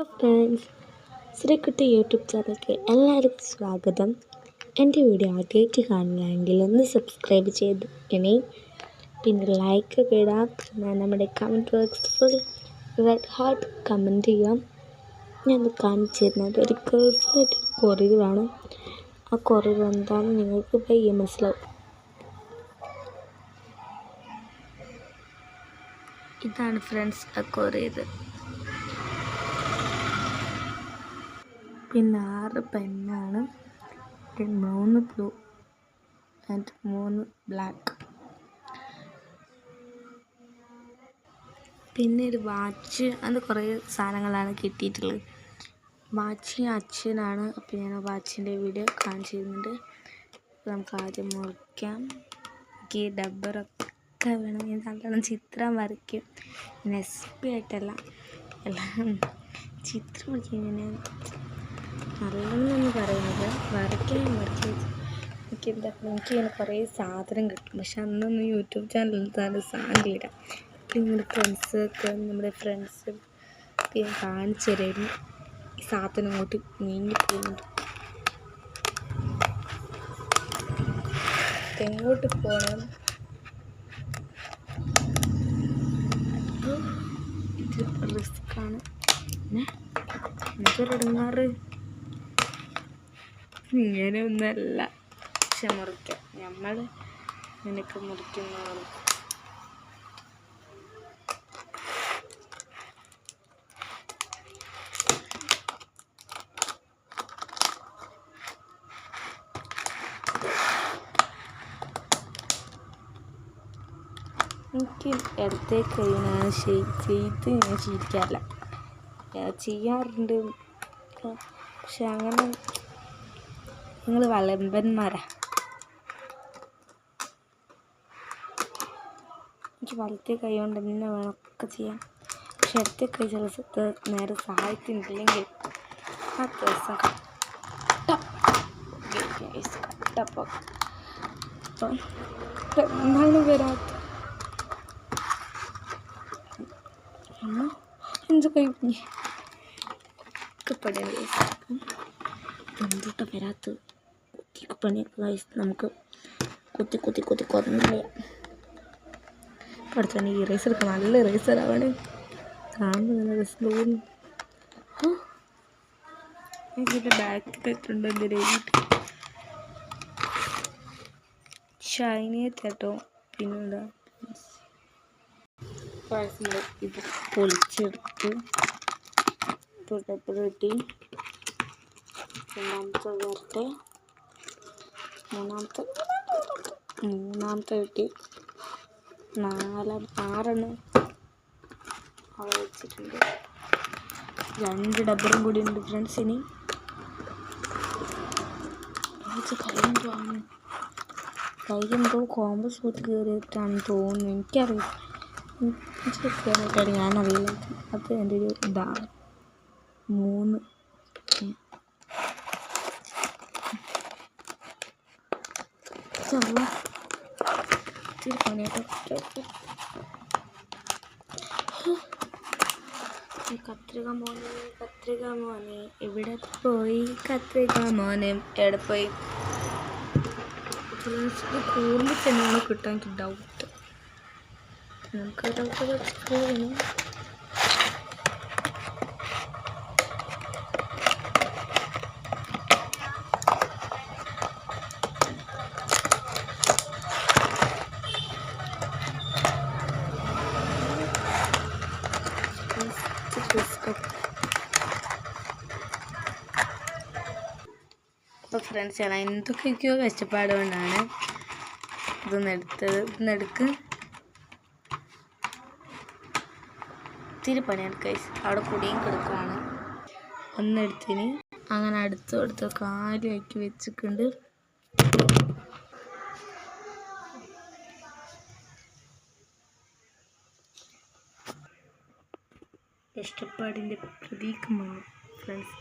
Friends, Sreekutty YouTube ചാനലിലേക്ക് എല്ലാവർക്കും സ്വാഗതം. എൻ്റെ വീഡിയോ ആദ്യമായിട്ട് കാണുകയാണെങ്കിൽ ഒന്ന് സബ്സ്ക്രൈബ് ചെയ്തിരിക്കണേ. പിന്നെ ലൈക്കൊക്കെ ഇടാം. പിന്നെ നമ്മുടെ comment box full red heart comment ചെയ്യാം. ഞാൻ കാണിച്ചു തരുന്നത് ഒരു ഗൾഫിലായിട്ട് കൊറിയറാണ്. ആ കൊറിയർ എന്താണെന്ന് നിങ്ങൾക്ക് പയ്യെ മനസ്സിലാവും. ഇതാണ് ഫ്രണ്ട്സ് ആ കൊറിയർ. പിന്നെ 6 പെന്നാണ്, 3 ബ്ലൂ ആൻഡ് 3 ബ്ലാക്ക്. പിന്നെ ഒരു വാച്ച്, അത് കുറേ സാധനങ്ങളാണ് കിട്ടിയിട്ടുള്ളത്. വാച്ച് അച്ഛനാണ്. അപ്പോൾ ഞാൻ ആ വാച്ചിൻ്റെ വീഡിയോ കാണിച്ചു തരുന്നുണ്ട്. നമുക്ക് ആദ്യം മുറിക്കാം. എനിക്ക് ഡബ്ബറൊക്കെ വേണം. ഞാൻ നല്ലോണം ചിത്രം വരയ്ക്കും. SP ആയിട്ടല്ല, എല്ലാം ചിത്രം വരയ്ക്കും. ഇങ്ങനെ നല്ലോണമെന്ന് പറയുന്നത് വരയ്ക്കാൻ എനിക്കിങ്ങനെ കുറേ സാധനം കിട്ടും. പക്ഷെ അന്നൊന്നും യൂട്യൂബ് ചാനലിൽ തന്നെ സാധനം ഇടാം. അപ്പം ഇങ്ങനെ നമ്മുടെ ഫ്രണ്ട്സ് ഞാൻ കാണിച്ചു തരായിരുന്നു. ഈ സാധനം അങ്ങോട്ട് നീങ്ങിപ്പോകുന്നുണ്ട്. എങ്ങോട്ട് പോകണം? ഇത് റിസ്ക്കാണ്. പിന്നെ എനിക്കൊരിടങ്ങാറ് ഇങ്ങനെ ഒന്നല്ല. പക്ഷെ മുറിക്കാം, നമ്മൾ നിനക്ക് മുറിക്കുന്നതാണ്. എനിക്ക് ഇടത്തെ കൈയാണ് ചെയ്ത് ഞാൻ ചിരിക്കാറില്ല. ചെയ്യാറുണ്ട്, പക്ഷെ അങ്ങനെ നിങ്ങൾ വളമ്പന്മാരാ. എനിക്ക് വലത്തെ കൈ കൊണ്ട് തന്നെ വേണം ഒക്കെ ചെയ്യാൻ. പക്ഷെ ഇടത്തെ കൈ ചില സ്ഥലത്ത് നേരെ സഹായിക്കുന്നില്ലെങ്കിൽ ആ ദിവസം കട്ടപ്പം. അപ്പം എന്താണ് വരാത്ത എന്ത് കഴിഞ്ഞ് ഒക്കെ പണിയാണ്. എന്തൊക്കെ വരാത്ത കുത്തിക്ക് പണിയൊക്കെ നമുക്ക് കുത്തി കൊന്നില്ല. അടുത്ത് തന്നെ ഈ ഇറേസറൊക്കെ നല്ല ഇറേസറാണ്. കാണുമ്പോൾ നല്ല രസം തോന്നുന്നു. ഇതിൻ്റെ ബാക്കിലിട്ടുണ്ട് എന്തിനായിട്ട് ഷൈനിയത്തേട്ടോ. പിന്നെന്താ ഇത് പൊളിച്ചെടുത്ത് തൊട്ടപ്പോൾ കിട്ടി. രണ്ടാമത്തെ വരട്ടെ, മൂന്നാമത്തെ കിട്ടി. 6 അവിടെ വെച്ചിട്ടുണ്ട്. 2 ഡബ്ബറും കൂടി ഉണ്ട് ഫ്രണ്ട്സ്. ഇനി കൈയെന്തോ കോമ്പസ് പോയിട്ട് കയറിയിട്ടാണ് തോന്നുന്നു. എനിക്കറിയില്ല, കയറിയിട്ടാണ് ഞാനറിയില്ല. അത് എൻ്റെ ഒരു ഇതാണ്. 3 കത്രിക മോനെ എവിടെ പോയി? കത്രിക മോനെ എവിടെ പോയി? കൂടുതൽ തന്നെയാണ് കിട്ടാൻ എനിക്ക് ഡൗട്ട്. നമുക്ക് ഡൗട്ട് വെച്ചിട്ട് അപ്പോൾ ഫ്രണ്ട്സ്, ഞാൻ എന്തൊക്കെയൊക്കെയോ കഷ്ടപ്പാട് കൊണ്ടാണ് ഇതൊന്നെടുക്ക്. ഇത്തിരി പണിയാണ് ഗൈസ്. അവിടെ കുടിയും കിടക്കുവാണ്. ഒന്നെടുത്തിന് അങ്ങനെ അടുത്ത് കാര്യമാക്കി വെച്ചിട്ടുണ്ട്. കഷ്ടപ്പാടിൻ്റെ പ്രതീകമാണ് ഫ്രണ്ട്സ്.